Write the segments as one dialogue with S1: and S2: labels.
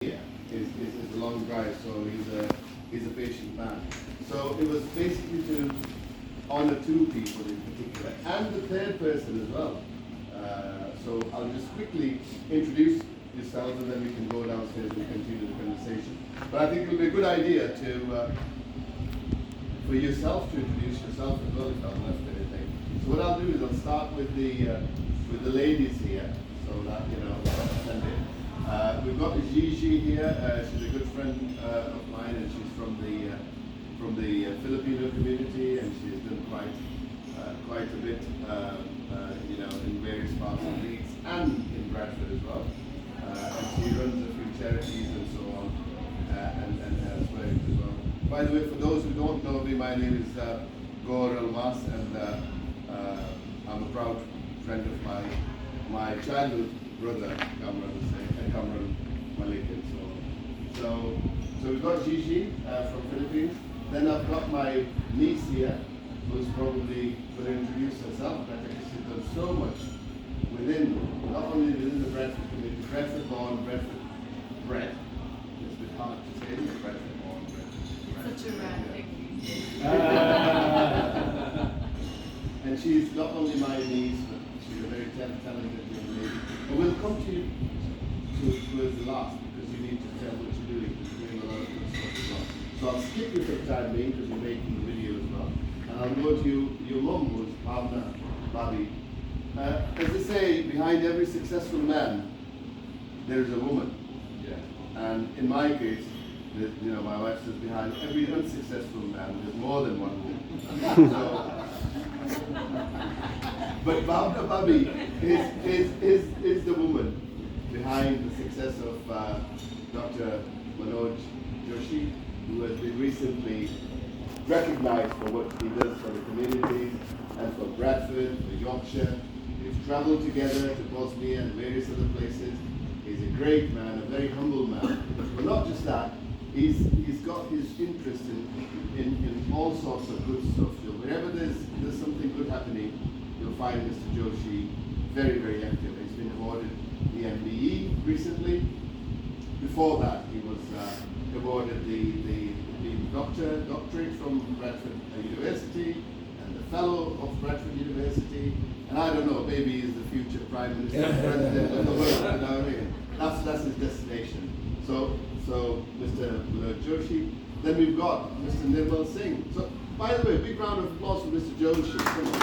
S1: Is a long drive, so he's a patient man. So it was basically to honor two people in particular, and the third person as well. So I'll just quickly introduce yourselves, and then we can go downstairs and continue the conversation. But I think it would be a good idea to for yourself to introduce yourself as well, if I've left anything. So what I'll do is I'll start with the ladies here, so that you know. We've got Gigi here. She's a good friend of mine, and she's from the Filipino community, and she's done quite a bit, you know, in various parts of Leeds and in Bradford as well. And she runs a few charities and so on, and elsewhere as well. By the way, for those who don't know me, my name is Gaur Almas, and I'm a proud friend of my childhood brother, Kamran Malik, and so on. So we've got Gigi from Philippines. Then I've got my niece here, who's probably going to introduce herself. But I think she's done so much not only within the Bradford community, Bradford born, Bradford bred. It's a bit hard to say, isn't it? Bradford born, Bradford.
S2: Such a rare thing.
S1: And she's not only my niece, but she's a very talented young lady. But we'll come to you towards the last, because you need to tell what you're doing. You're doing a lot of good stuff as well. So I'll skip you for the time being, because you're making the video as well. And I'll go to your mum, who's Bhavna Babi. As they say, behind every successful man, there is a woman. Yeah. And in my case, you know, my wife says behind every unsuccessful man, there's more than one woman. But Bhavna Babi is the woman behind the success of Dr. Manoj Joshi, who has been recently recognized for what he does for the communities and for Bradford, for Yorkshire. They've traveled together to Bosnia and various other places. He's a great man, a very humble man. But not just that, he's got his interest in all sorts of good stuff. So wherever there's something good happening, you'll find Mr. Joshi very, very active. He's been awarded the MBE recently. Before that, he was awarded the doctorate from Bradford University and the fellow of Bradford University. And I don't know, maybe he's the future Prime Minister, President of the world. You know what I mean? That's his destination. So Mr. Manoj Joshi. Then we've got Mr. Nirmal Singh. So, by the way, big round of applause for Mr. Joshi. Come on.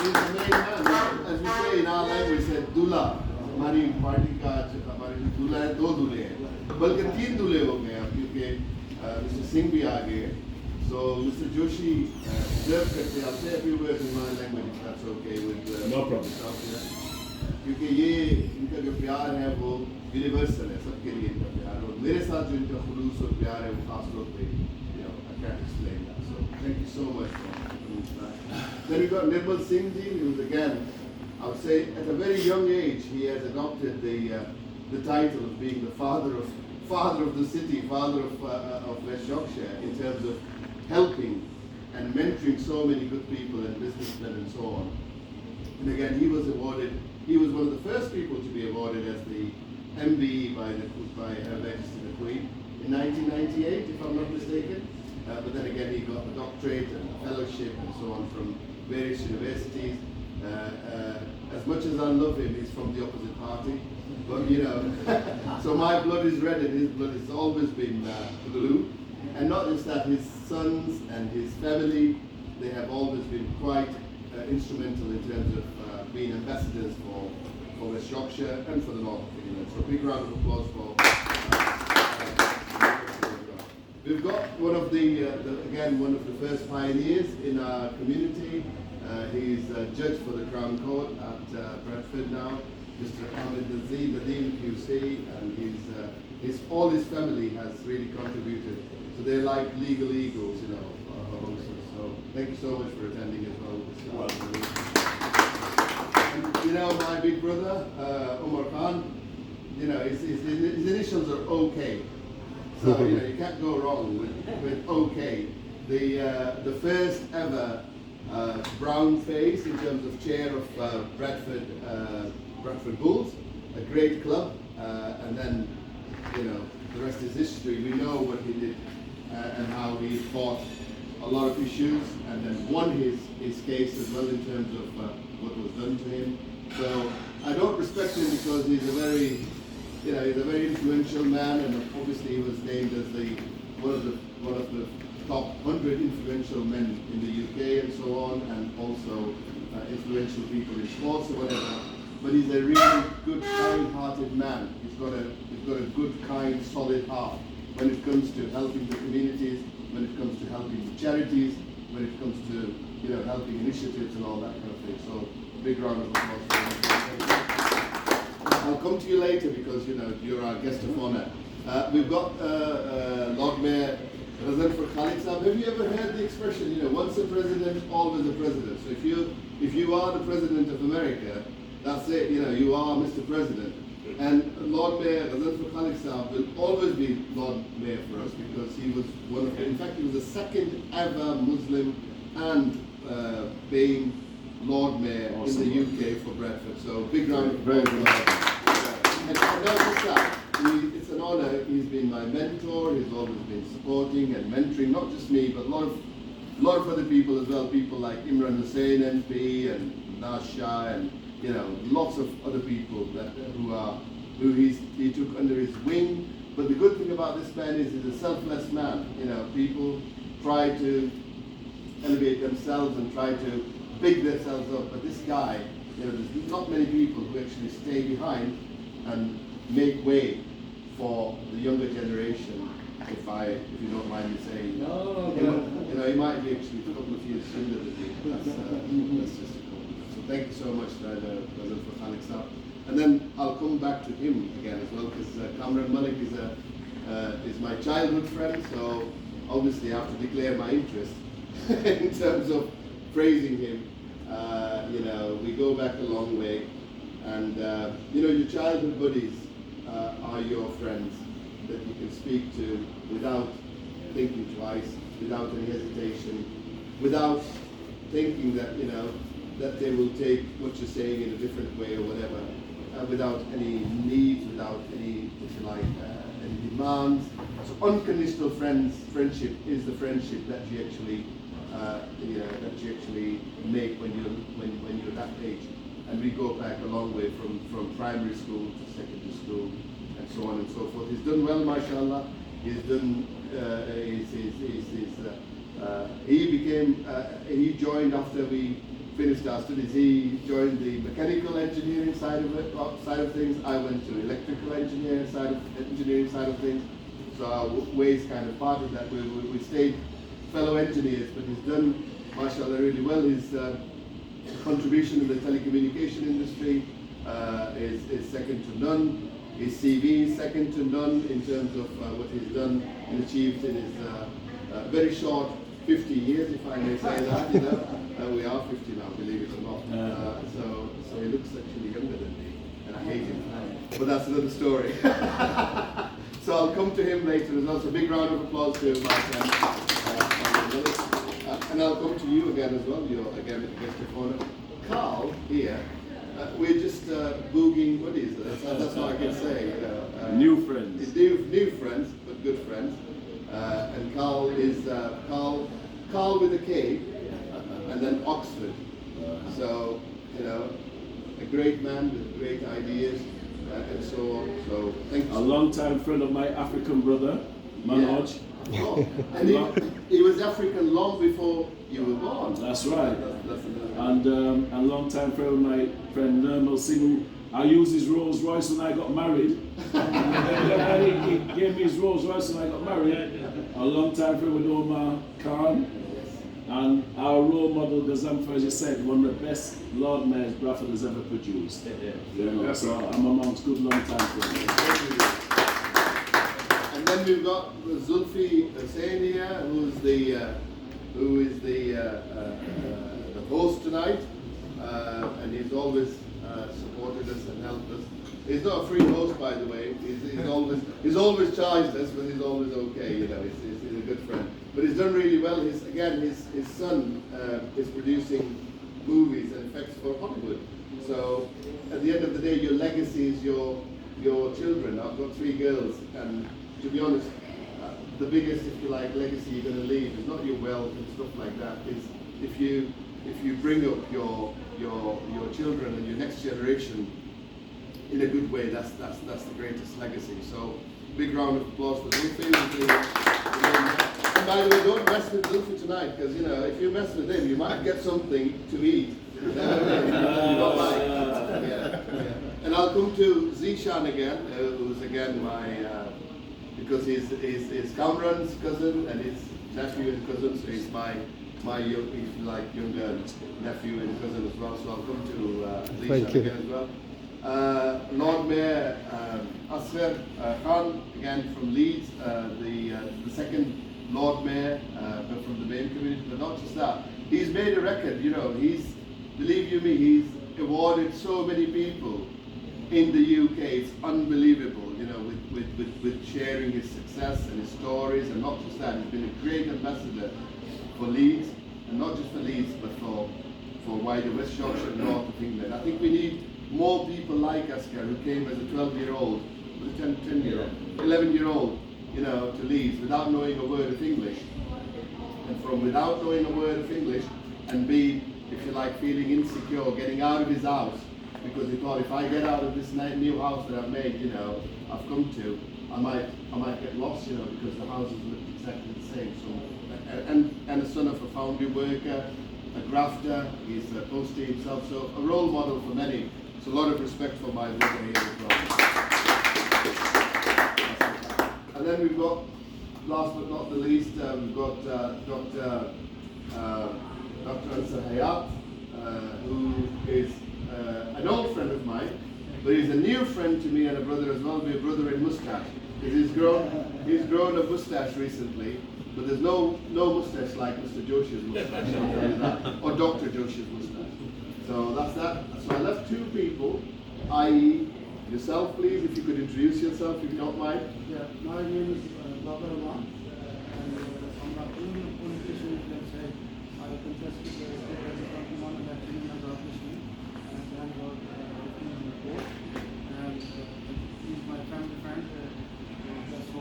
S1: He's the main man. As we say in our language, said Dula. हमारी party का हमारे जो दूल्हा है, दो दूल्हे हैं, बल्कि तीन दूल्हे हो गए अब, क्योंकि मिस्टर सिंह भी आ गए. So Mr. Joshi deserve करते हैं. I'll say a few words in my language if that's okay with
S3: no problem.
S1: क्योंकि ये इनका जो प्यार है वो यूनिवर्सल है, सबके लिए इनका प्यार, और मेरे साथ जो इनका खुलूस और प्यार है वो खास तौर पे, you know, I can't explain that. So thank you so much for coming tonight. Then we got Nirmal Singh ji, who's again, I would say at a very young age he has adopted the title of being the father of the city, father of West Yorkshire, in terms of helping and mentoring so many good people and businessmen and so on. And again, he was one of the first people to be awarded as the MBE by Her Majesty the Queen in 1998, if I'm not mistaken. But then again, he got the doctorate and the fellowship and so on from various universities. As much as I love him, he's from the opposite party. But you know, so my blood is red and his blood has always been blue. And not just that, his sons and his family, they have always been quite instrumental in terms of being ambassadors for West Yorkshire and for the North of England. So a big round of applause for We've got one of one of the first pioneers in our community. He's a judge for the Crown Court at Bradford now, Mr. Ahmed Nadeem QC, and all his family has really contributed. So they're like legal eagles, you know, amongst us. So thank you so much for attending as well. And, you know, my big brother, Umar Khan, you know, his initials are OK. So, you know, you can't go wrong with OK. The first ever brown face in terms of chair of Bradford Bulls, a great club. and then, you know, the rest is history. We know what he did and how he fought a lot of issues and then won his case as well in terms of what was done to him. So I don't respect him because he's a very, you know, he's a very influential man, and obviously he was named as one of the top 100 influential men in the UK and so on, and also influential people in sports or whatever. But he's a really good, kind-hearted man. He's got a good, kind, solid heart when it comes to helping the communities, when it comes to helping the charities, when it comes to, you know, helping initiatives and all that kind of thing. So big round of applause for him. I'll come to you later because, you know, you're our guest of honor. We've got Lord Mayor Razanfar Khalid Saab. Have you ever heard the expression, you know, once a president, always a president? So if you are the president of America, that's it, you know, you are Mr. President. And Lord Mayor Razanfar Khalid Saab will always be Lord Mayor for us because he was one of, in fact, he was the second ever Muslim and being Lord Mayor in the UK for Bradford. So big round of applause. And not just that, it's an honor. He's been my mentor. He's always been supporting and mentoring, not just me, but a lot of other people as well. People like Imran Hussain MP and Naz Shah, and you know, lots of other people that who he took under his wing. But the good thing about this man is he's a selfless man. You know, people try to elevate themselves and try to big themselves up, but this guy, you know, there's not many people who actually stay behind and make way for the younger generation. If you don't mind me saying,
S2: no.
S1: You know, he might be actually a couple of years sooner than me. That's just a compliment. So thank you so much, Brother for Khalid Saab. And then I'll come back to him again as well, because Kamran Malik is my childhood friend. So obviously I have to declare my interest in terms of praising him. You know, we go back a long way, and you know, your childhood buddies are your friends that you can speak to without thinking twice, without any hesitation, without thinking that, you know, that they will take what you're saying in a different way or whatever, without any needs, without any, if you like, any demands. So unconditional friendship is the friendship that you actually, you know, that you actually make when you're that age. And we go back a long way from primary school to secondary school and so on and so forth. He's done well, mashallah. He's done. He joined after we finished our studies. He joined the mechanical engineering side of things. I went to electrical engineering side of things. So our ways kind of parted that way. We stayed fellow engineers, but he's done, mashallah, really well. His contribution in the telecommunication industry is second to none. His CV is second to none in terms of what he's done and achieved in his very short 50 years, if I may say that. You know, we are 50 now, believe it or not. So he looks actually younger than me, and I hate him. But that's another story. So I'll come to him later as well. So big round of applause to my friend. And I'll come to you again as well. You're again a guest of honor. Carl here. We're just boogieing buddies. That's what I can say. You know,
S2: New friends.
S1: New friends, but good friends. And Carl is Carl with a K, and then Oxford. So, you know, a great man with great ideas and so on. So thank you.
S2: A long-time friend of my African brother, Manoj.
S1: Yeah. Oh, and he was African long before you were born.
S2: That's right.
S1: That's
S2: and a long-time friend of my friend Nirmal Singh. I used his Rolls Royce when I got married. He gave me his Rolls Royce when I got married. A long-time friend with Omar Khan. And our role model, Gazanfar, as you said, one of the best Lord Mayors Bradford has ever produced. You know, so I'm amongst good long-time friends.
S1: And then we've got Zulfi Hussain here, who is the host tonight, and he's always supported us and helped us. He's not a free host, by the way. He's always charged us, but he's always okay. You know, he's a good friend. But he's done really well. His son is producing movies and effects for Hollywood. So at the end of the day, your legacy is your your children. I've got 3 girls, and to be honest, the biggest, if you like, legacy you're going to leave is not your wealth and stuff like that. Is if you bring up your children and your next generation in a good way, that's the greatest legacy. So big round of applause for Zulfi. And by the way, don't mess with Zulfi tonight, because you know if you mess with him, you might get something to eat. You know what I mean? Not like, yeah. And I'll come to Zishan again, who's again my because he's Kamran's cousin and his nephew and cousin, so he's my young, if you like, younger nephew and cousin as well. So I'll come to Zishan again as well. Lord Mayor Asghar Khan, again from Leeds, the second Lord Mayor, but from the main community. But not just that, he's made a record. You know, believe you me, he's awarded so many people in the UK. It's unbelievable. You know, with sharing his success and his stories, and not just that, he's been a great ambassador for Leeds, and not just for Leeds, but for wider West Yorkshire and North of England. I think we need more people like Asghar, who came as a 12-year-old, 10-year-old, 11-year-old, you know, to Leeds without knowing a word of English. And from without knowing a word of English and be, if you like, feeling insecure, getting out of his house, because he thought, if I get out of this new house that I've made, you know, I've come to, I might get lost, you know, because the houses look exactly the same. So, and a son of a foundry worker, a grafter, he's a postie himself, so a role model for many. So a lot of respect for my brother here as well. And then we've got, last but not the least, we've got Dr. Ansar Hayat, who is an old friend of mine, but he's a new friend to me and a brother as well. We're a brother in moustache. He's grown a moustache recently, but there's no moustache like Mr. Joshi's moustache, I'll tell you that, or Dr. Joshi's moustache. So that's that. So I left 2 people, i.e. yourself, please, if you could introduce yourself, if you don't mind.
S3: Yeah, my name is Baba Rahman, and from the Indian politician, you can say, I contested the President of election in the official, and then got in the court, and he's my family friend, so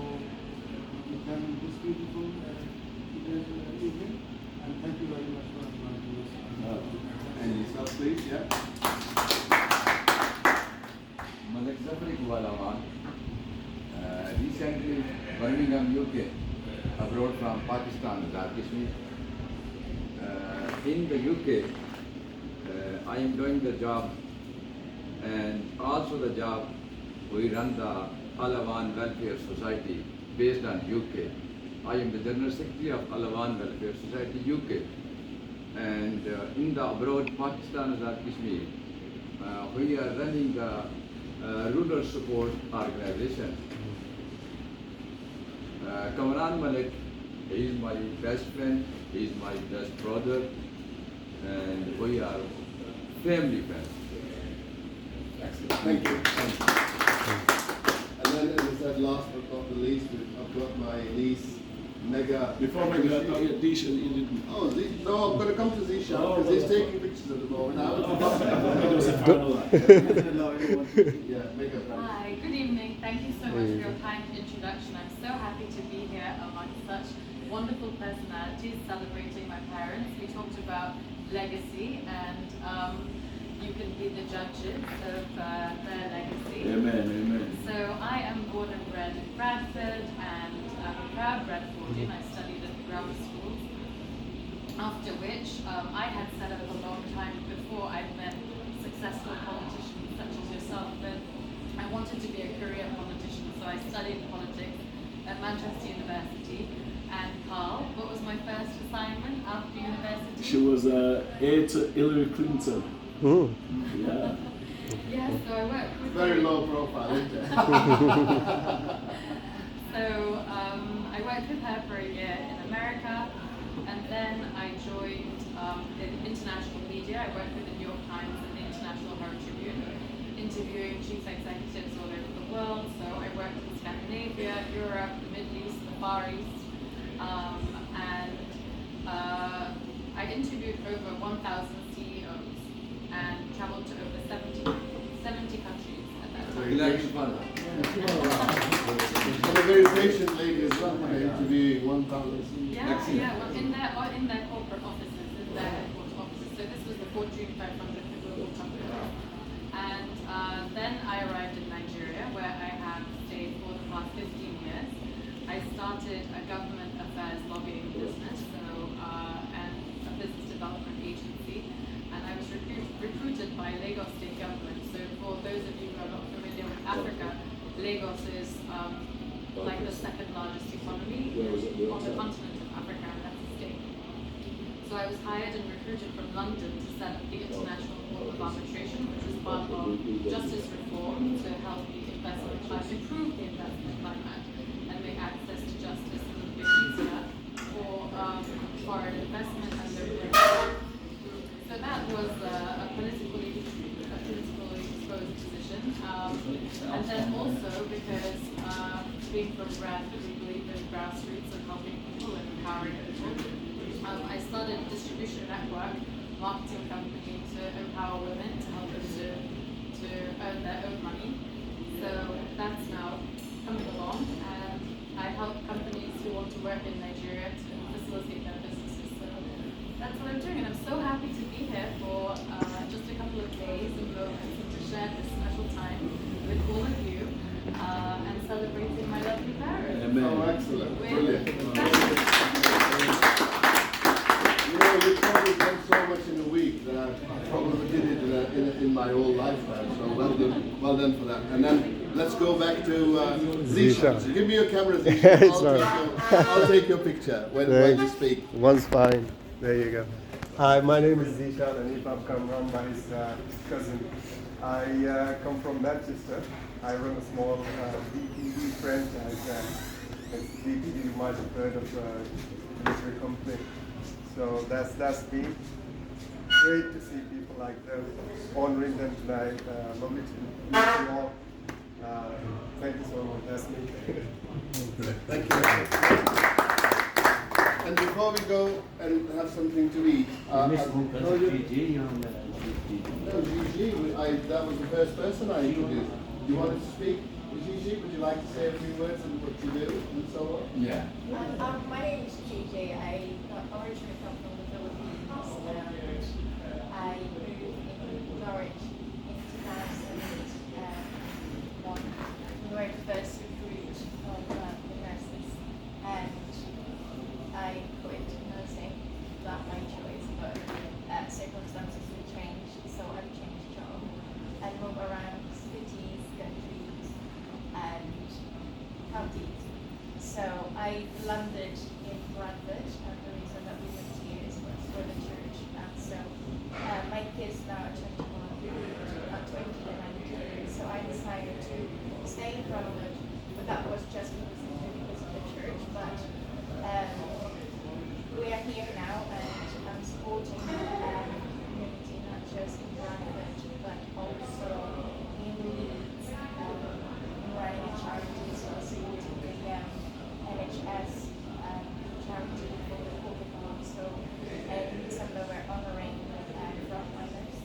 S3: we can this beautiful evening, and thank you very much for inviting us.
S1: And yourself, please, yeah.
S4: Malik Zafar Iqbal Awan, recently Birmingham, UK, abroad from Pakistan, Azad Kashmir. In the UK, I am doing the job, and also the job, we run the Al-Awan Welfare Society based on UK. I am the General Secretary of Al-Awan Welfare Society, UK. And in the abroad, Pakistan, Azad Kashmir, we are running the rural support organization. Kamran Malik, he is my best friend, he is my best brother, and we are family friends.
S1: Excellent. Thank you. And then, as I said, last but not the least, I've got my niece, Mega.
S2: Before I get Dishan, you didn't.
S1: Oh, no, I'm going to come to Zishan because he's taking pictures at the moment.
S2: It was a final line.
S1: Yeah, Mega.
S5: Hi, good evening. Thank you so much for your kind introduction. I'm so happy to be here among such wonderful personalities celebrating my parents. We talked about legacy, and you can be the judges of their legacy.
S2: Amen, amen.
S5: So I am born and bred in Bradford, and I'm a proud Bradfordian. I studied at the grammar schools, after which I had set up a long time before I met successful politicians such as yourself, that I wanted to be a career politician, so I studied politics at Manchester University. And Carl, what was my first assignment after university?
S2: She was heir to Hillary Clinton. Yeah.
S5: Yes, so I worked with
S1: Very
S5: her.
S1: low profile, isn't it?
S5: So I worked with her for a year in America, and then I joined in international media. I worked with the New York Times and the International Herald Tribune, interviewing chief executives all over the world. So I worked in Scandinavia, Europe, the Middle East, the Far East, and I interviewed over 1,000 CEOs and traveled to over 70 countries at that
S1: Very
S4: Glad
S1: patient.
S4: you found out.
S1: And a very patient lady as well, interviewing 1,000.
S5: Yeah, well, in their corporate offices, in their headquarters offices. So this was the Fortune 500 the global company. And then I arrived in Nigeria, where I have stayed for the past 15 years. I started a government affairs lobbying business, and a business development agency, and I was recruited by Lagos State Government. So for those of you who are not familiar with Africa, Lagos is like the second largest economy on the continent of Africa, and that's a state. So I was hired and recruited from London to set up the International Court of Arbitration, which is part of justice reform to help the investment climate, improve the investment climate, and make access to justice a little bit easier for foreign investment and their reform. So that was a politically exposed position, and then also because being from grassroots, we believe in grassroots and helping people and empowering people. I started a distribution network, marketing company to empower women to help them to earn their own money. So that's now coming along, and I help companies who want to work in Nigeria to facilitate their businesses. So that's what I'm doing, and I'm so happy to be here for just a couple of days and to share this special time with all of you and celebrating my lovely parents.
S1: Oh, excellent. Brilliant.
S5: With
S1: You know, you've probably done so much in a week that I probably did it in my whole lifetime. So well done for that. And then let's go back to Zishan. So give me your camera, Zishan. I'll take your picture when you speak.
S6: One's fine. There you go. Hi, my name is Zishan and I'm Kamran, my cousin. I come from Manchester. I run a small DPD franchise. It's DPD, you might have heard of delivery company. So that's me. Great to see people like them, honoring them tonight. Lovely to meet you all. Thank you so much. That's me.
S1: Thank you. And before we go and have something to eat, no, Gigi, that was the first person I introduced. You wanted to speak? Gigi, would you like to say a few words on what you do and so on?
S4: Yeah.
S7: My name is Gigi. I originally come from the Philippines. I moved in Norwich in 2001. We were the first recruit of the nurses, and I quit nursing. Not my choice, but circumstances would change, so I've changed job and move around cities, countries, and counties. So I landed in Bradford, and the reason that we moved here is for the church. And so my kids now are 21, 20 and 19, so I decided to stay in Bradford, but that was just because of the church. But we are here now, and I'm supporting the community, not just in Bradford, but also in Leeds, running a charity, so supporting the NHS charity for the COVID. So in December we're honoring frontliners.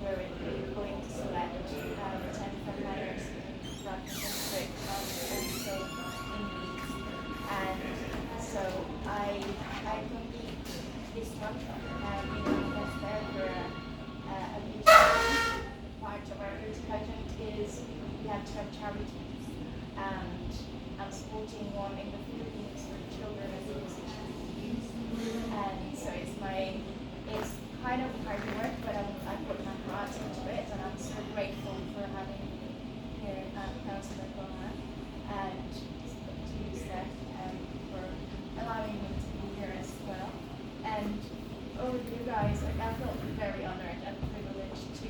S7: We're going to select 10 frontliners in Bradford district, also in Leeds. And so I compete this month in Manchester for a beauty pageant. Part of our beauty pageant is we have to have charities, and I'm supporting one in the Philippines for children and youth. And so it's kind of hard work, but I put my heart into it, and I'm so grateful for having here Councillor Gona and to you, Steph, for allowing me to be here as well. And over you guys, I feel very honored and privileged to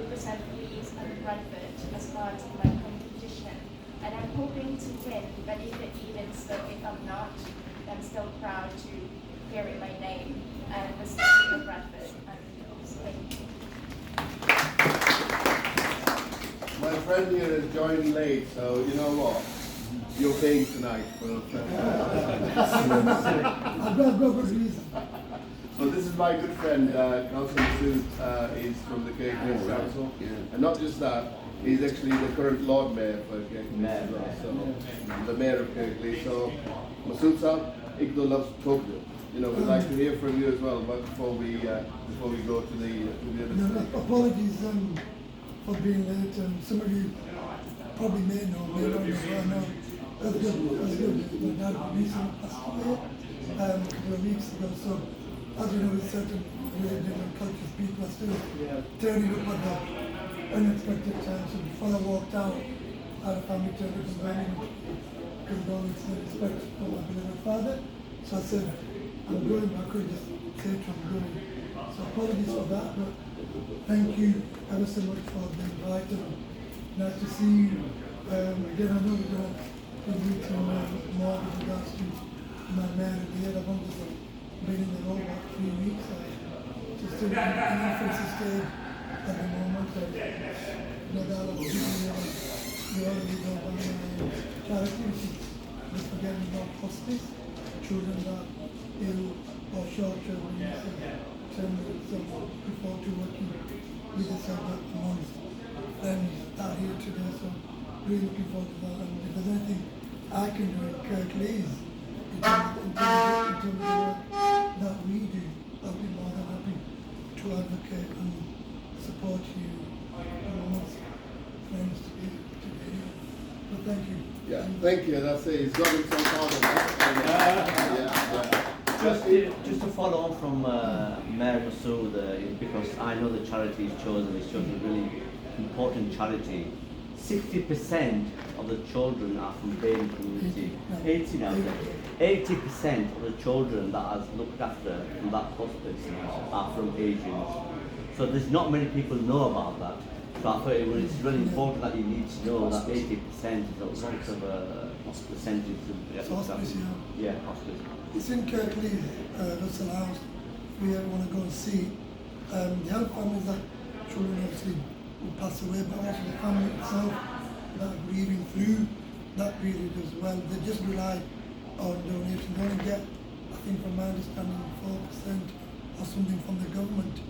S7: represent Leeds and Bradford as part of my competition. And I'm hoping to win, but even so, if I'm not, I'm still proud to carry my name and the city of Bradford. Thank you.
S1: My friend here is joining late, so you know what? You're paying tonight for So this is my good friend, Councillor Masood, is from the KKS Council. And not just that, He's actually the current Lord Mayor for Kirklees as well.
S8: Mayor.
S1: So, the Mayor of Kirklees. So, Masood Saab, Igdo loves Tokyo. You know, we'd like to hear from you as well, but before we go to the other
S9: No,
S1: side.
S9: apologies for being late. Some of you probably may know, may not know, but I know. That's good. My dad recently passed away a couple of weeks ago. So, as you know, with certain religions and cultures, people are still turning up at the unexpected time. So before I walked out, I had a family to conveying condolence and respect for my beloved father. So I said, I'm going, but I couldn't just say to I'm going. So apologies for that, but thank you ever so much for the invite. And nice to see you. Again, I know we're going to be meeting more with regards to my marriage here. I've only just been in the role about 3 weeks. Just still in infancy stage at the moment. No doubt I'll be here. We already know about my charity, which is just forgetting about hospice, children that are ill or short-term needs. So look forward to working with yourself amongst friends out here today. So really looking forward to that. And if there's anything I can do at Kirklees in terms of the work that we do, I'll be more than happy to advocate and support you amongst friends to be here. But thank you.
S1: Yeah, thank you. That's it. He's got himself out of that. Yeah.
S8: Just to follow on from Mayor Masood, because I know the charity he's chosen a really important charity. 60% of the children are from Bain community. 80 now. 80% of the children that are looked after from that hospice are from Asians. So there's not many people know about that. So I thought it's really important that you need to know that 80% is a lot of a percentage of
S9: Hospice,
S8: yeah, hospice.
S9: It's in Kirklees, Russell House. We want to go and see. The help families that children obviously will pass away, but also the family itself that are grieving through that period as well. They just rely on donations. They only get, I think from my understanding, 4% or something from the government,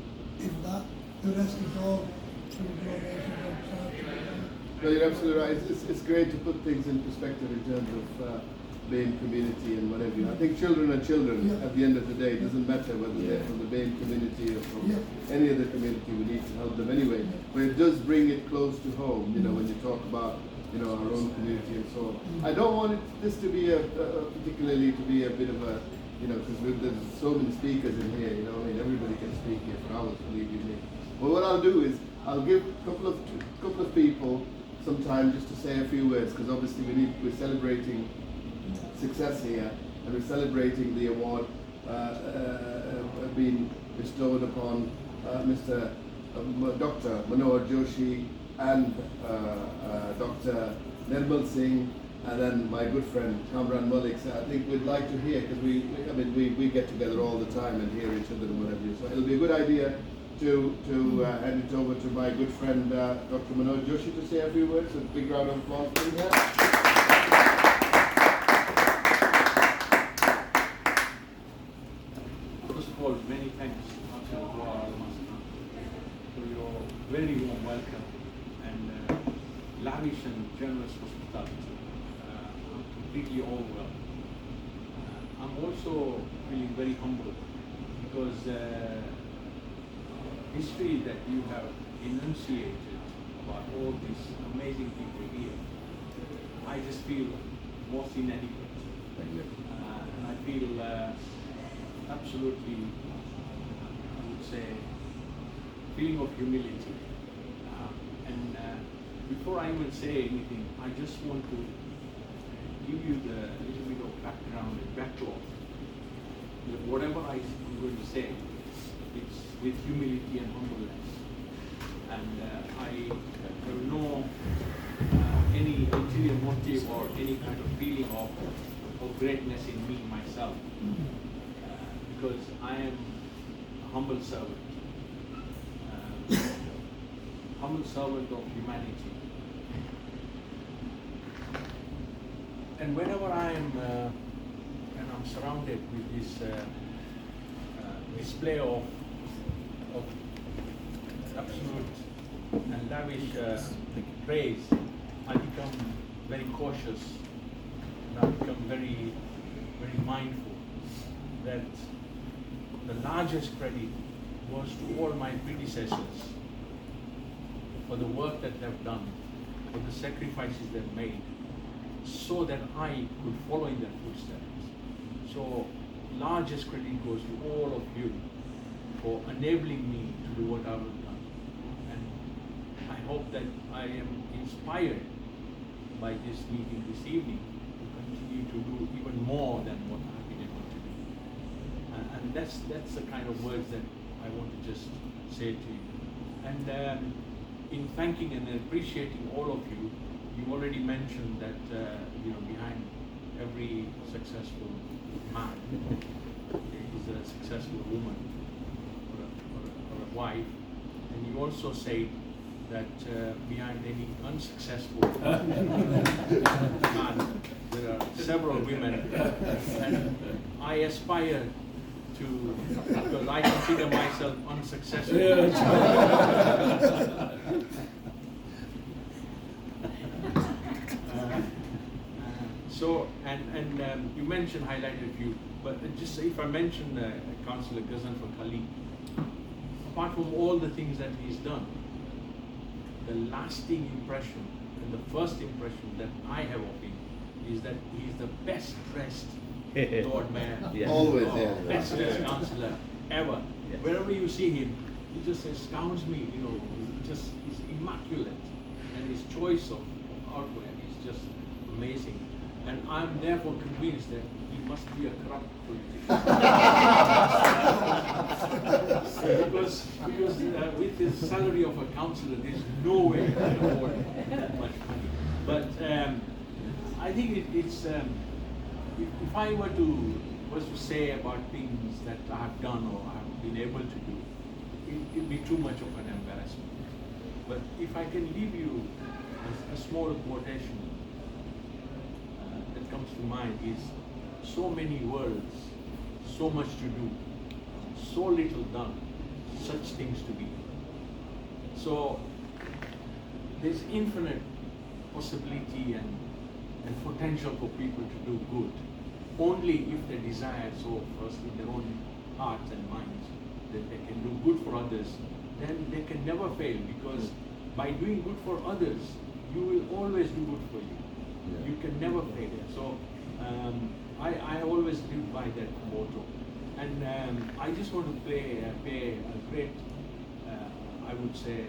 S9: if that. The rest is all through donations and charity.
S1: No, you're absolutely right. It's great to put things in perspective in terms of Bain community and whatever. I think children are children at the end of the day. It doesn't matter whether they're from the Bain community or from any other community. We need to help them anyway. But it does bring it close to home, you know, when you talk about, you know, our own community and so on. I don't want this to be particularly to be a bit of a, you know, because there's so many speakers in here, you know, I mean, everybody can speak here for hours, believe you me. But what I'll do is, I'll give a couple of people some time just to say a few words, because obviously we're celebrating success here, and we're celebrating the award being bestowed upon Mr. Dr. Manohar Joshi and Dr. Nirmal Singh, and then my good friend Kamran Malik. So I think we'd like to hear, because we get together all the time and hear each other and whatever. So it'll be a good idea to hand it over to my good friend Dr. Manohar Joshi to say a few words. A big round of applause, please.
S10: First of all, many thanks for your very warm welcome and lavish and generous hospitality. I'm completely overwhelmed. I'm also feeling very humble because history that you have enunciated about all these amazing people here, I just feel most inadequate. And I feel absolutely, I would say, feeling of humility. And before I even say anything, I just want to give you the little bit of background and backdrop. That whatever I'm going to say, it's with humility and humbleness. And I have no any ulterior motive or any kind of feeling of greatness in me myself. Because I am a humble servant of humanity. And whenever I am and I'm surrounded with this display of absolute and lavish praise, I become very cautious, and I become very, very mindful that the largest credit was to all my predecessors for the work that they've done, for the sacrifices they've made, so that I could follow in their footsteps. So, largest credit goes to all of you for enabling me to do what I've done. And I hope that I am inspired by this meeting this evening to continue to do even more than what I've been able to do. And that's the kind of words that I want to just say to you. And in thanking and appreciating all of you, you already mentioned that behind every successful man is a successful woman or a wife, and you also said that behind any unsuccessful man there are several women, and I aspire to, because I consider myself unsuccessful. So, and you mentioned, highlighted a few, but just if I mention Councillor Ghazan for Khalid, apart from all the things that he's done, the lasting impression and the first impression that I have of him is that he's the best dressed Lord Mayor,
S8: Yes.
S1: Always,
S10: or
S1: yeah.
S10: best dressed councillor ever.
S8: Yes.
S10: Wherever you see him, he just astounds me, he's immaculate, and his choice of outwear is just amazing. And I'm therefore convinced that he must be a corrupt politician. because with his salary of a councillor, there's no way he can afford that much money. But I think it's if I was to say about things that I have done or I have been able to do, it'd be too much of an embarrassment. But if I can leave you a small quotation that comes to mind is, so many words, so much to do, so little done, such things to be. So there's infinite possibility and potential for people to do good, only if they desire so first in their own hearts and minds that they can do good for others, then they can never fail, because by doing good for others, you will always do good for you.
S1: Yeah.
S10: You can never fail. So I always live by that motto. And I just want to pay a great, I would say,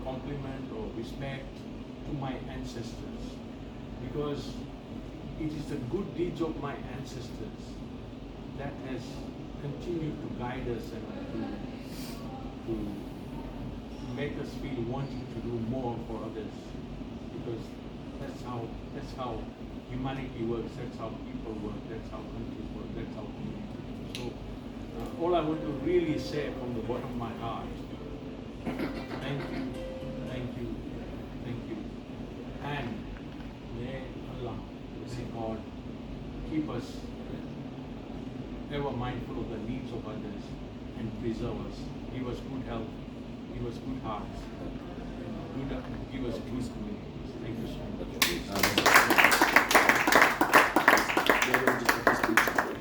S10: compliment or respect to my ancestors, because it is the good deeds of my ancestors that has continued to guide us and to make us feel wanting to do more for others, because that's how humanity works, that's how people work, that's how countries work, that's how communities work. So all I want to really say from the bottom of my heart, thank you, thank you, thank you. And may Allah, may God keep us ever mindful of the needs of others and preserve us. Give us good health, give us good hearts, and give us good communities. Thank you so much.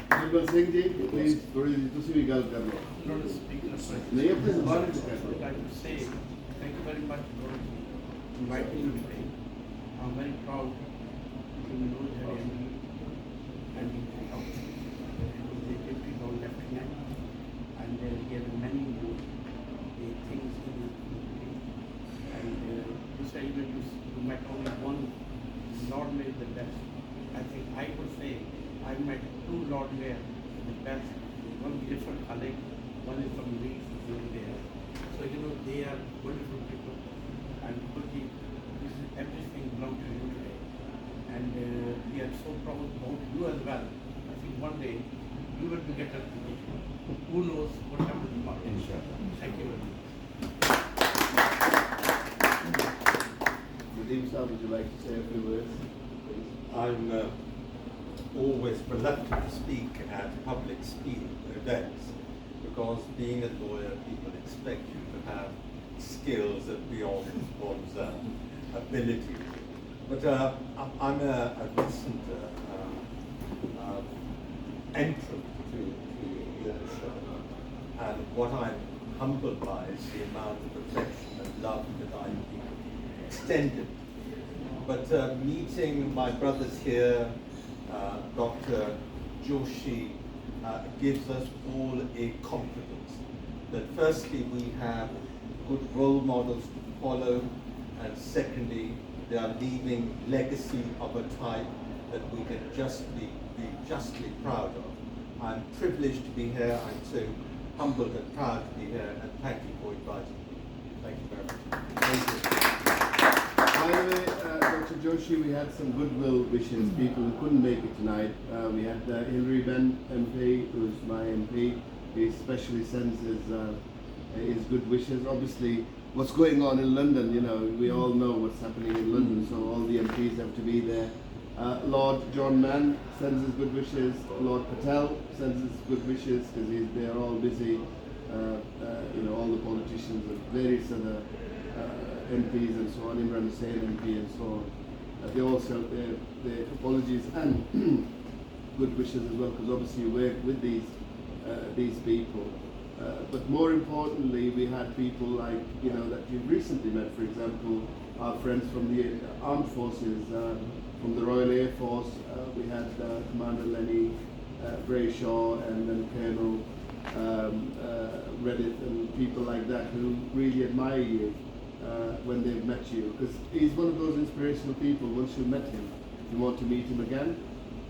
S1: Nirbal Singh ji, please, ਤੁਸੀਂ ਵੀ ਗੱਲ ਕਰ ਲਓ।
S3: Lord Speaker,
S1: ਨਹੀਂ ਆਪਣੇ ਜ਼ਬਾਨ ਵਿੱਚ ਕਰ
S3: I would
S1: ਲਓ।
S3: like to say thank you very much for inviting me today. I'm very proud to be known as and the deputy Lord Lieutenant, and he has many good things in his community. And you say even you met only one Lord Mayor the best. I think I would say I met two Lord Mayor the best. One is from Khalid, one is from Leeds, there. So they are wonderful people, and everything belongs to you today. And we are so proud about you as well. I think one day you will be get a position. Who knows what happens tomorrow? Thank you very much.
S1: Nadeem Saab, would you like to say a few words, please?
S11: I'm always reluctant to speak at public events, because being a lawyer, people expect you to have skills are beyond one's ability. But I'm a recent entrant to Yorkshire, and what I'm humbled by is the amount of affection and love that I've been extended. But meeting my brothers here, Dr. Joshi, gives us all a confidence that firstly we have good role models to follow, and secondly they are leaving legacy of a type that we can be justly proud of. I'm privileged to be here. I'm so humbled and proud to be here, and thank you for inviting me. Thank you very much.
S1: Thank you. By the way, Dr. Joshi, we had some goodwill wishes, people who couldn't make it tonight. We had Hilary Ben MP, who's my MP. He especially sends his good wishes. Obviously, what's going on in London, you know, we all know what's happening in London, so all the MPs have to be there. Lord John Mann sends his good wishes. Lord Patel sends his good wishes because they're all busy. You know, all the politicians and various other MPs and so on, Imran Hussain MP and so on. They all sent their apologies and good wishes as well, because obviously you work with these people. But more importantly, we had people like, you know, that you've recently met, for example, our friends from the armed forces, from the Royal Air Force. We had Commander Lenny Brayshaw and then Colonel Reddit and people like that who really admire you when they've met you. Because he's one of those inspirational people. Once you've met him, you want to meet him again.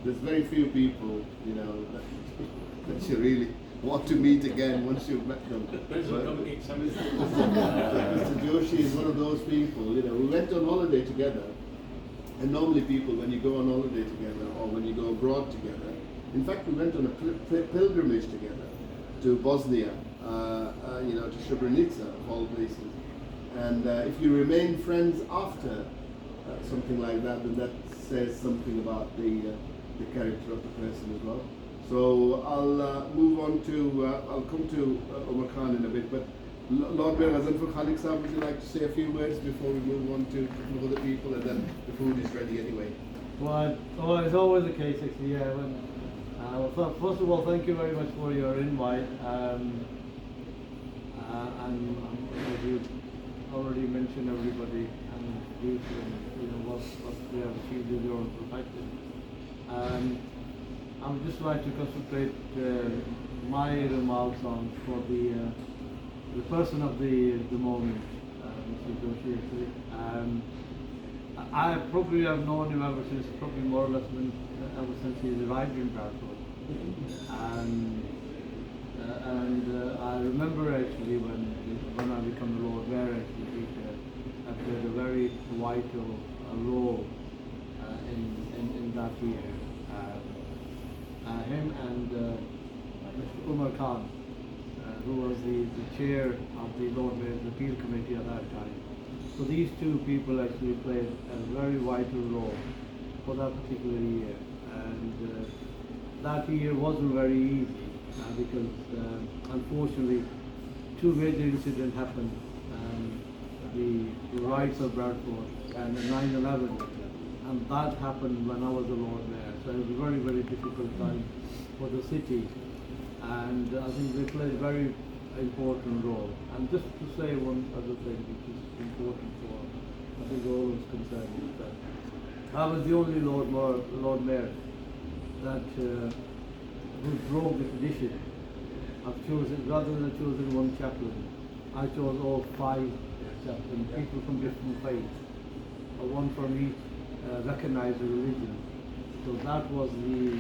S1: There's very few people, you know, that you really want to meet again once you've met them. Mr. Joshi is one of those people, you know, we went on holiday together, and normally people, when you go on holiday together or when you go abroad together, in fact we went on a pilgrimage together to Bosnia, you know, to Srebrenica, of all places. And if you remain friends after something like that, then that says something about the character of the person as well. So I'll move on to, I'll come to Omar Khan in a bit, but Lord Mayor Ghazanfar Khalik Sahab, would you like to say a few words before we move on to other people, and then the food is ready anyway?
S3: Well, it's always the case actually, yeah. First of all, thank you very much for your invite. And as you already mentioned everybody, and you know, what they have achieved in their own perspective. I would just like to concentrate my remarks on for the person of the moment, Mr. Joshi actually. I probably have known him ever since, probably more or less ever since he arrived in Bradford. And I remember actually when I became the Lord Mayor, actually he played a very vital role in that year. Him and Mr. Umar Khan, who was the chair of the Lord Mayor's Appeal Committee at that time. So these two people actually played a very vital role for that particular year. And that year wasn't very easy because unfortunately two major incidents happened. The riots of Bradford and 9/11, and that happened when I was the Lord Mayor. So it was a very, very difficult time for the city, and I think they played a very important role. And just to say one other thing which is important for, I think, all is concerned, is that I was the only Lord Mayor that who drove the tradition of choosing, rather than choosing one chaplain, I chose all 5 chaplains, people from different faiths, one from each recognized religion. So that was the,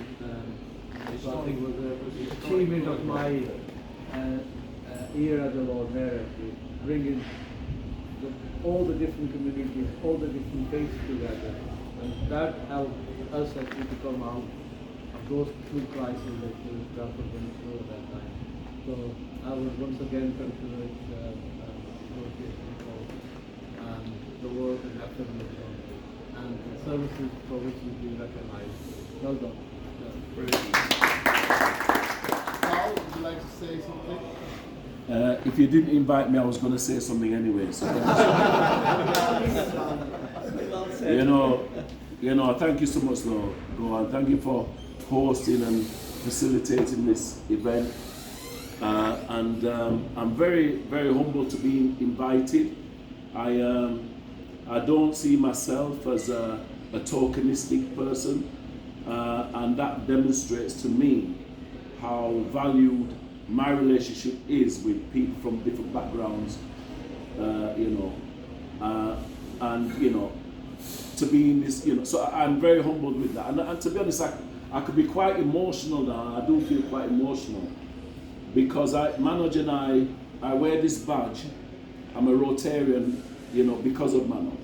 S3: I think, was the achievement of my year as a Lord Mayor, bringing all the different communities, all the different faiths together, and that helped us actually to come out of those 2 crises that Bradford went through at that time. So I would once again congratulate the work and effort and the services for which you've been recognized. Well done.
S1: Brilliant. Paul, would you like to say something?
S2: If you didn't invite me, I was going to say something anyway. So you know, thank you so much, Lord. Go on. Thank you for hosting and facilitating this event. And I'm very, very humbled to be invited. I don't see myself as a tokenistic person, and that demonstrates to me how valued my relationship is with people from different backgrounds, and to be in this, so I'm very humbled with that. And to be honest, I could be quite emotional now. I do feel quite emotional because Manoj and I wear this badge. I'm a Rotarian, because of Manoj,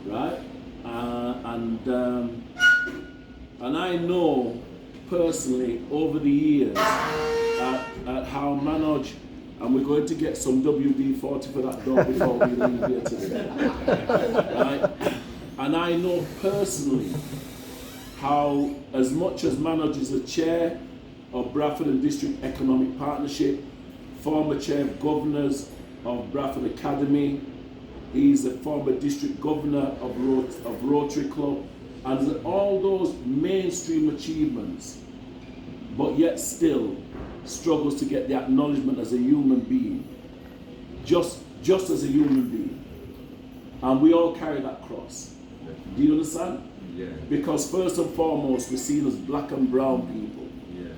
S2: right? And I know personally over the years at how Manoj, and we're going to get some WD-40 for that dog before we leave here today, right? And I know personally how, as much as Manoj is a chair of Bradford and District Economic Partnership, former chair of governors of Bradford Academy, he's a former district governor of Rotary Club, and all those mainstream achievements, but yet still struggles to get the acknowledgement as a human being, just as a human being. And we all carry that cross. Do you understand?
S4: Yeah.
S2: Because first and foremost, we're seen as black and brown people.
S4: Yeah.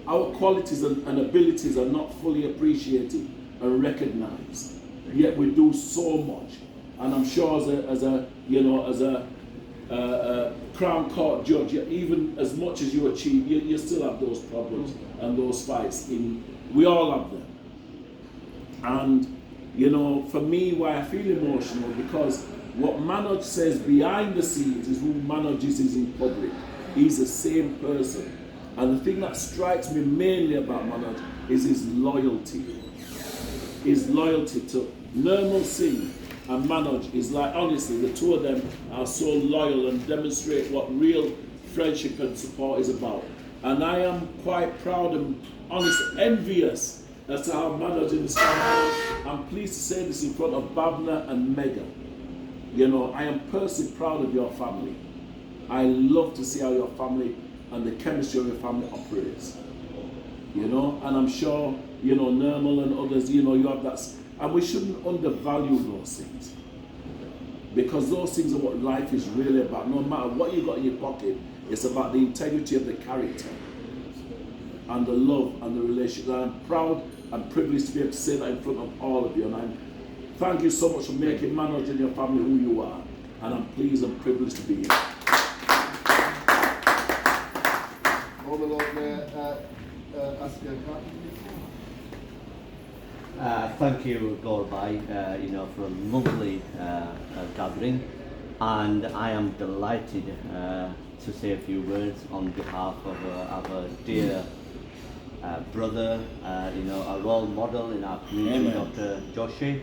S2: Our qualities and abilities are not fully appreciated and recognized. Yet we do so much. And I'm sure as a Crown Court judge, even as much as you achieve, you still have those problems and those fights. We all have them. And for me, why I feel emotional, because what Manoj says behind the scenes is who Manoj is in public. He's the same person. And the thing that strikes me mainly about Manoj is his loyalty. His loyalty to Nirmal Singh and Manoj is like, honestly, the two of them are so loyal and demonstrate what real friendship and support is about. And I am quite proud and honestly envious as to how Manoj in this family. I'm pleased to say this in front of Bhavna and Mega. I am personally proud of your family. I love to see how your family and the chemistry of your family operates. And I'm sure, Nirmal and others, you have that. And we shouldn't undervalue those things. Because those things are what life is really about. No matter what you got in your pocket, it's about the integrity of the character and the love and the relationship. And I'm proud and privileged to be able to say that in front of all of you. And thank you so much for making Manoj and your family who you are. And I'm pleased and privileged to be here.
S8: Thank you, Gorbai, for a lovely gathering, and I am delighted to say a few words on behalf of our dear brother, a role model in our community, Dr. Joshi.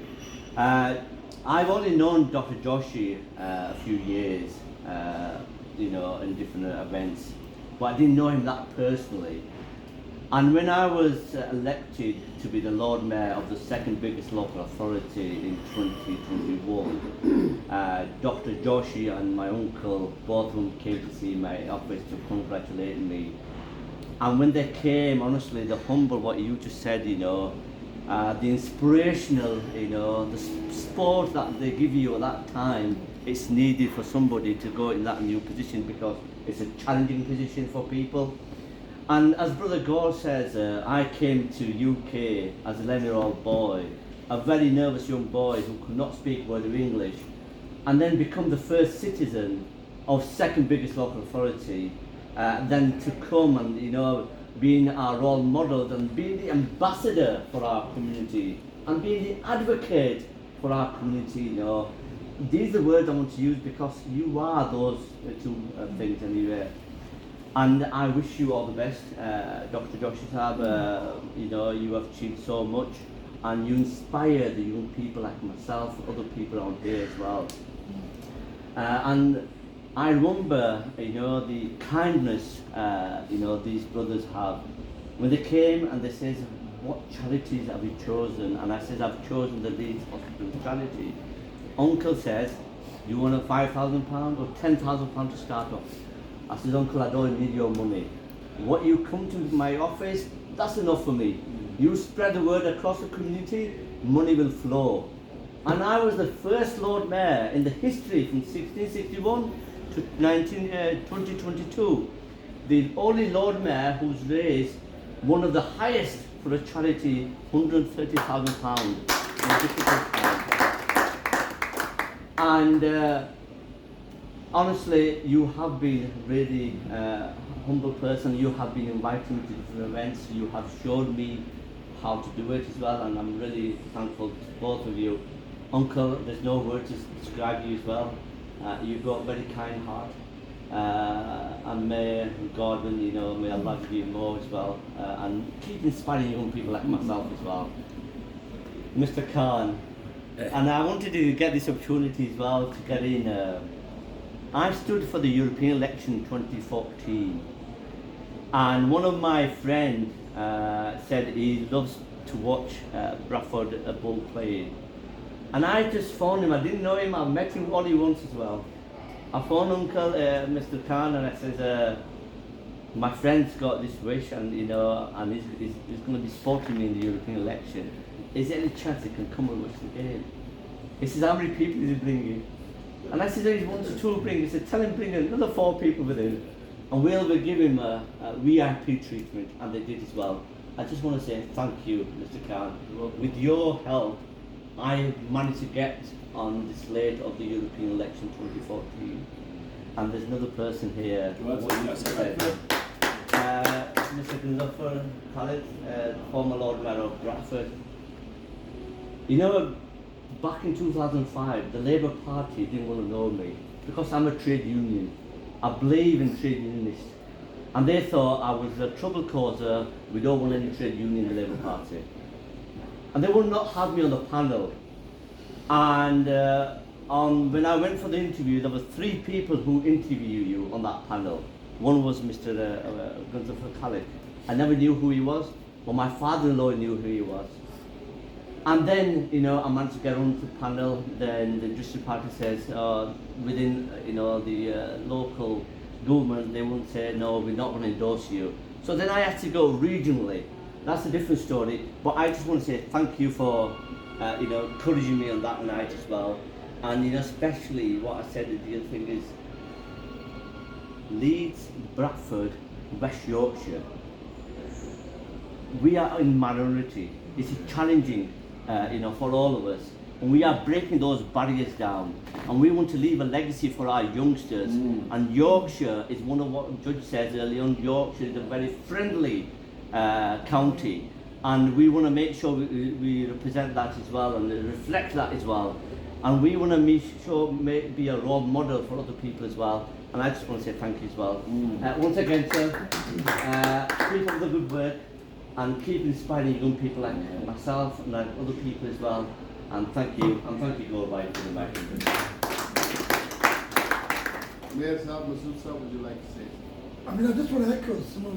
S8: I've only known Dr. Joshi a few years, in different events, but I didn't know him that personally. And when I was elected to be the Lord Mayor of the second biggest local authority in 2021, Dr. Joshi and my uncle, both of them came to see my office to congratulate me. And when they came, honestly, the humble, what you just said, the inspirational, the support that they give you at that time, it's needed for somebody to go in that new position because it's a challenging position for people. And as Brother Gore says, I came to UK as an 11-year-old boy, a very nervous young boy who could not speak a word of English, and then become the first citizen of second biggest local authority, then to come and, being our role model and being the ambassador for our community and being the advocate for our community, These are the words I want to use because you are those two things anyway. And I wish you all the best, Dr. Joshi Saab. You have achieved so much, and you inspire the young people like myself, other people out here as well. And I remember, the kindness, these brothers have when they came and they said, what charities have you chosen? And I said, I've chosen the Leeds Hospital charity. Uncle says, you want a £5,000 or £10,000 to start off? I said, Uncle, I don't need your money. What you come to my office, that's enough for me. You spread the word across the community, money will flow. And I was the first Lord Mayor in the history from 1661 to 2022. The only Lord Mayor who's raised one of the highest for a charity, £130,000 in difficult times. And honestly, you have been really humble person. You have been inviting me to different events. You have showed me how to do it as well, and I'm really thankful to both of you. Uncle, there's no word to describe you as well. You've got a very kind heart. And may God, may Allah give you more as well. And keep inspiring young people like myself as well. Mr. Khan, and I wanted to get this opportunity as well to get in. I stood for the European election 2014, and one of my friends said he loves to watch Bradford Bull playing. And I just phoned him. I didn't know him. I met him only once as well. I phoned Uncle Mr. Khan, and I said, my friend's got this wish, and and he's going to be supporting me in the European election. Is there any chance he can come and watch the game? He says, how many people is he bringing? And I said, he wants to bring. He said, tell him bring another 4 people with him, and we'll give him a VIP treatment. And they did as well. I just want to say thank you, Mr. Khan. With your help, I managed to get on the slate of the European election 2014. And there's another person here. Mr. Gunzafar Khalid, former Lord Mayor of Bradford. Back in 2005, the Labour Party didn't want to know me because I'm a trade union. I believe in trade unionists. And they thought I was a trouble causer. We don't want any trade union in the Labour Party. And they would not have me on the panel. And when I went for the interview, there were 3 people who interviewed you on that panel. One was Mr. Gunzafar Khalid. I never knew who he was, but my father-in-law knew who he was. And then, I managed to get onto the panel. Then the district party says, within, the local government, they won't say, no, we're not going to endorse you. So then I had to go regionally. That's a different story. But I just want to say thank you for, encouraging me on that night as well. And, especially what I said, the other thing is, Leeds, Bradford, West Yorkshire, we are in minority. It's challenging, for all of us. And we are breaking those barriers down. And we want to leave a legacy for our youngsters. And Yorkshire is one of what the judge says earlier on. Yorkshire is a very friendly county. And we want to make sure we represent that as well and reflect that as well. And we want to make sure be a role model for other people as well. And I just want to say thank you as well. Once again, sir, keep up the good work and keep inspiring young people like myself and like other people as well. And thank you, Gorbhai, for the microphone.
S1: Mayor Saab, Masood Saab, would you like to say?
S9: I just want to echo some of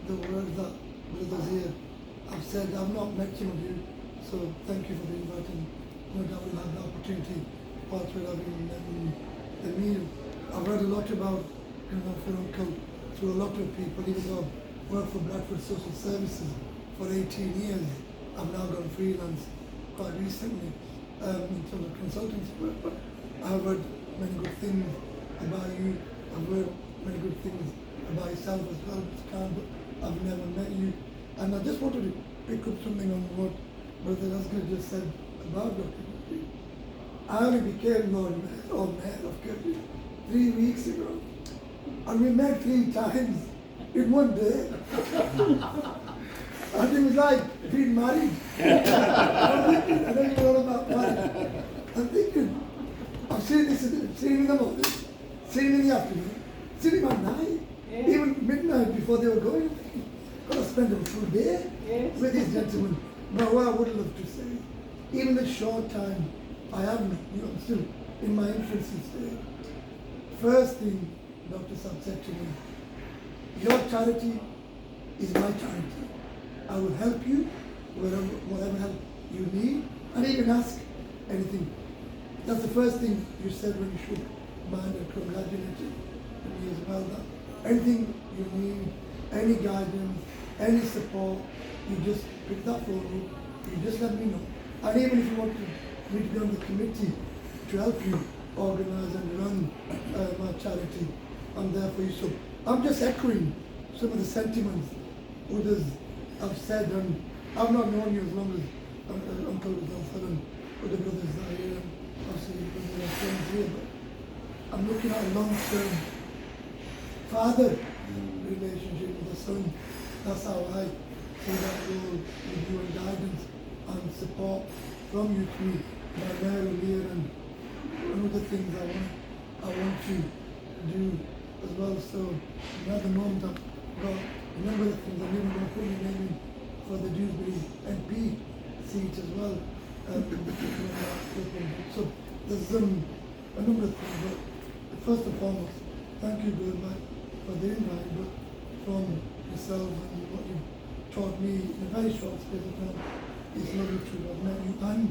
S9: the words that brothers here have said. I've not met some of you, so thank you for the invite, and no doubt we'll have the opportunity whilst we're having the meal. I've heard a lot about Uncle through a lot of people, even though I've worked for Bradford Social Services for 18 years. I've now gone freelance quite recently in terms of consultancy work, but I've heard many good things about you. I've heard many good things about yourself as well, Mr. Khan, but I've never met you. And I just wanted to pick up something on what Brother Asghar just said about Dr. Kirby. I only became Lord Mayor of Kirby 3 weeks ago, and we met 3 times in one day. And it was like being married. I don't know all about marriage. I'm thinking, I'm seeing in the morning, seeing in the afternoon, seeing him at night, even midnight before they were going. I'm thinking, I'm going to spend a full day with these gentlemen. But what I would love to say, even the short time I have, I'm still in my infancy stage. First thing Dr. Saab said to me, your charity is my charity. I will help you, whatever help you need, and even ask anything. That's the first thing you said when you shook my hand and congratulated me as well. That anything you need, any guidance, any support, you just pick that phone up, you just let me know. And even if you want me to be on the committee to help you organize and run my charity, I'm there for you. So I'm just echoing some of the sentiments others have said, and I've not known you as long as Uncle Rizal and other brothers that are here, and obviously brothers and friends here, but I'm looking at a long-term father relationship with a son. That's how I see that role with you, and guidance and support from you through my mayoral year and other things I want to do as well. So at the moment I've got a number of things. I'm even going to put my name in for the Dewsbury MP seat as well. So there's a number of things, but first and foremost, thank you very much for the invite, but from yourself and what you've taught me in a very short space of time, it's lovely to have met you and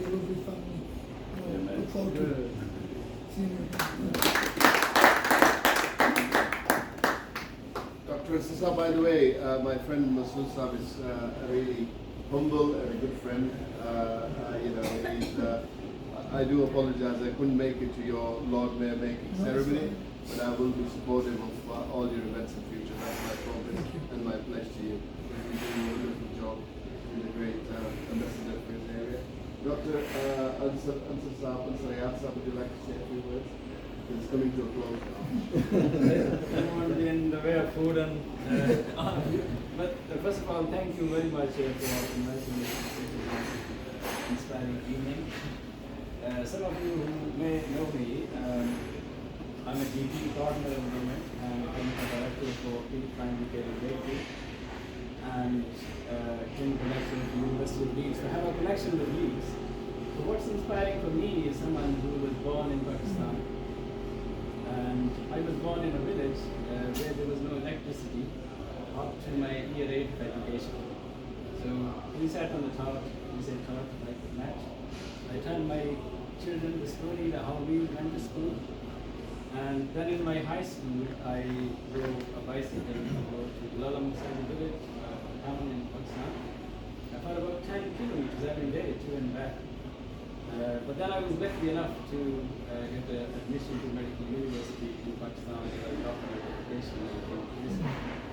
S9: your lovely family. I look forward to seeing you again.
S1: Dr. Sisa, by the way, my friend Masood Saab is really humble and a good friend. I do apologize, I couldn't make it to your Lord Mayor making ceremony, but I will be supportive of all your events in future. That's my promise and my pledge to you. You're doing a wonderful job, doing a great ambassador for this area. Dr. Ansari Saab, would you like to say a few words? It's coming to a close now.
S12: I don't want to be in the way of food and but first of all, thank you very much for inviting me to such an inspiring evening. Some of you who may know me, I'm a GP partner at the moment, and I'm a director for Prime Care in Bakery, and in connection with the University of Leeds. So I have a connection with Leeds. So what's inspiring for me is someone who was born in Pakistan. And I was born in a village where there was no electricity up to my year 8 education. So we sat on the top, we said top like a match. I told my children the story of how we went to school. And then in my high school, I drove a bicycle to Lala Muxadi village, town in Pakistan, for about 10 kilometers every day, to and back. But then I was lucky enough to get admission to Medical University in Pakistan for a doctorate education.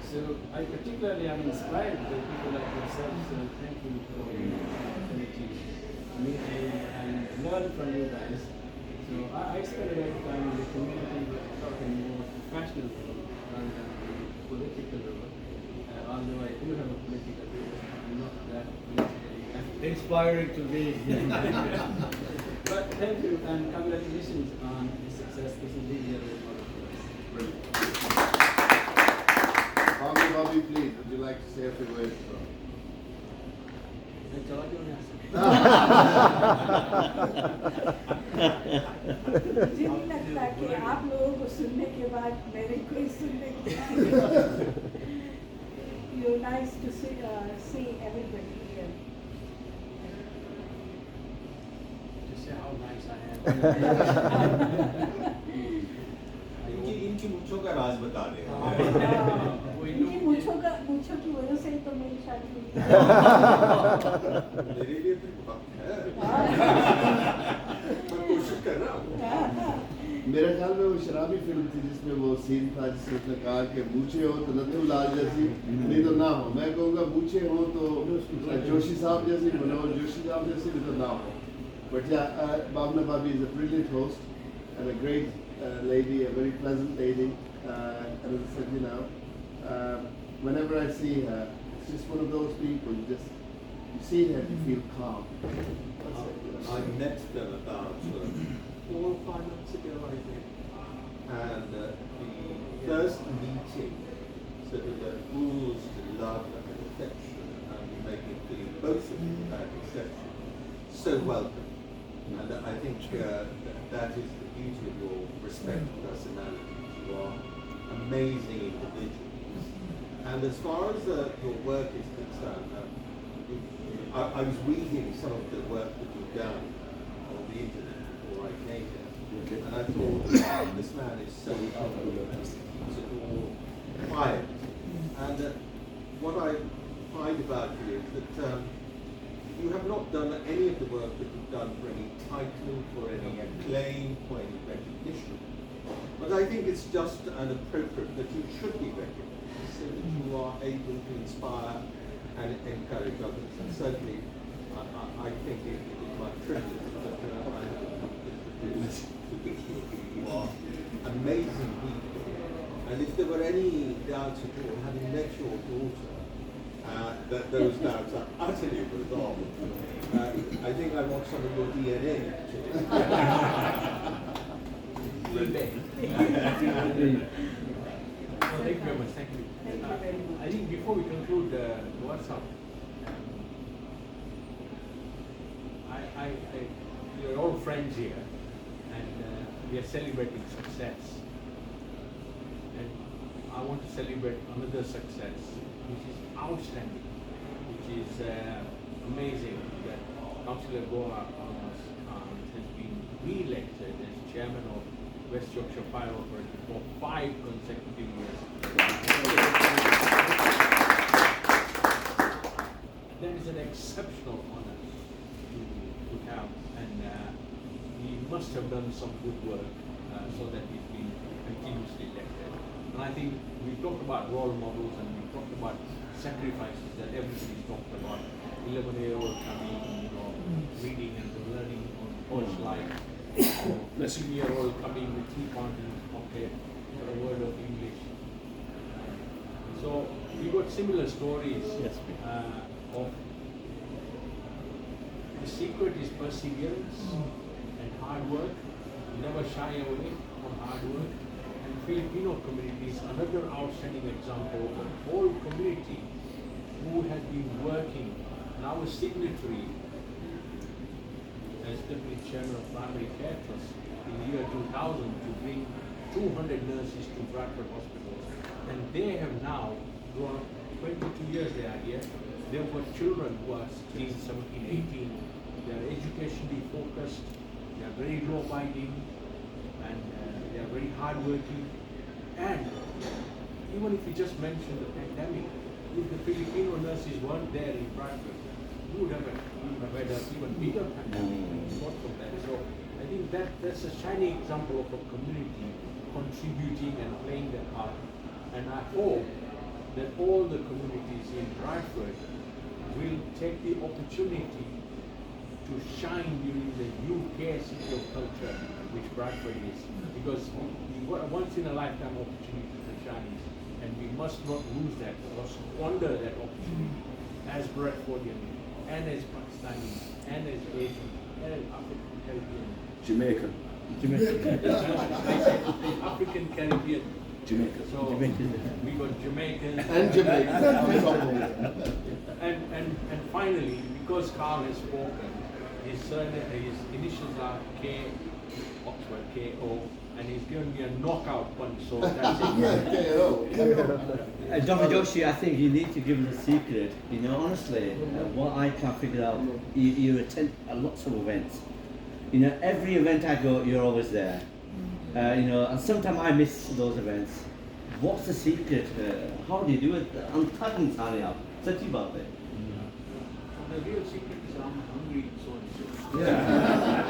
S12: So I particularly am inspired by people like yourself, so thank you for the opportunity to meet you and learn from you guys. So I spend a lot of time in the community talking more professional role rather than the political role. Although I do have a political role, I'm not that politically inspiring to be. But thank you and congratulations on the success. This is really a very wonderful.
S1: Bobby, please, would you like to say a few words?
S13: मुझे नहीं लगता कि आप लोगों को सुनने के बाद मेरे कोई सुनने के You're nice to see everybody here.
S12: Just say how nice I am.
S11: इनकी मूंछों का राज बता रहे हैं।
S13: इनकी मूंछों की वजह से तो मेरी शादी हुई।
S11: मेरे लिए भी वक्त है। मैं कोशिश कर रहा हूँ।
S1: मेरे ख्याल में वो शराबी फिल्म थी जिसमें वो सीन था जिसमें उसने कहा कि मूछे हो तो नथु लाल जैसी नहीं तो ना हो। मैं कहूँगा मूछे हो तो जोशी साहब जैसी, मनोज जोशी साहब जैसी, नहीं तो ना हो। But yeah, Bhavna Bhabhi is a brilliant host and a great lady, a very pleasant lady. And as I said, you know, whenever I see her, it's just one of those people. You see her, you feel calm.
S11: I met them about 4 or 5 months ago, I think. And the first meeting sort of oozed love and affection, and you make me feel both of you had exception. So welcome. And I think that is the beauty of your respect personalities. You are amazing individuals. And as far as your work is concerned, I was reading some of the work that you've done on the internet before I came here, and I thought, this man is so humble, he's all quiet. And what I find about you is that you have not done any of the work that you've done for any title, for any acclaim, for any recognition. But I think it's just and appropriate that you should be recognized, so that you are able to inspire and encourage others. And certainly, I think it is my privilege that I have introduced to who you are. Amazing people. And if there were any doubts at all, having met your daughter, that those doubts are utterly resolved. I think I want some of your DNA, actually.
S10: Thank you very much. Thank you. I think before we conclude what's up, you're all friends here, and we are celebrating success. And I want to celebrate another success, which is outstanding, which is amazing that Councillor Goa has been re-elected as chairman of West Yorkshire Fire Authority for 5 consecutive years. That is an exceptional honor to have, and he must have done some good work so that he's been continuously elected. And I think we talked about role models and we talked about sacrifices that everybody's talked about. 11-year-old coming, reading and learning on horse life. The 16-year-old coming with 3 pounds in his pocket for a word of English. So we got similar stories of the secret is perseverance and hard work. Never shy away from hard work. And Filipino community is another outstanding example of a whole community who has been working. And our signatory as Deputy Chairman of Primary Care Trust in the year 2000 to bring 200 nurses to Bradford Hospital. And they have now grown 22 years they are here. They've got children who are 16, 17, 18. They are educationally focused, they are very law-abiding, and they are very hardworking. And even if you just mention the pandemic, if the Filipino nurses weren't there in Bradford, we would have had an even bigger pandemic because of that. So I think that's a shining example of a community contributing and playing their part. And I hope that all the communities in Bradford will take the opportunity to shine during the UK City of Culture, which Bradford is, because we got a once-in-a-lifetime opportunity to shine, and we must not lose that, or squander that opportunity as Bradfordian, and as Pakistani, and as Asian, and as African Caribbean.
S2: Jamaica.
S10: African Caribbean.
S2: Jamaica.
S10: So we got Jamaicans
S1: and Jamaica.
S10: and finally, because Carl has spoken, his initials are K, Oxford KO, and he's given me a knockout punch. So that's it.
S8: Dr. Joshi, I think you need to give him the secret. You know, honestly, what I can't figure out, you attend lots of events. You know, every event I go, you're always there. You know, and sometimes I miss those events. What's the secret? How do you do it? I'm talking up. Such about it.
S10: The real secret is I'm hungry, so and so.
S8: Yeah.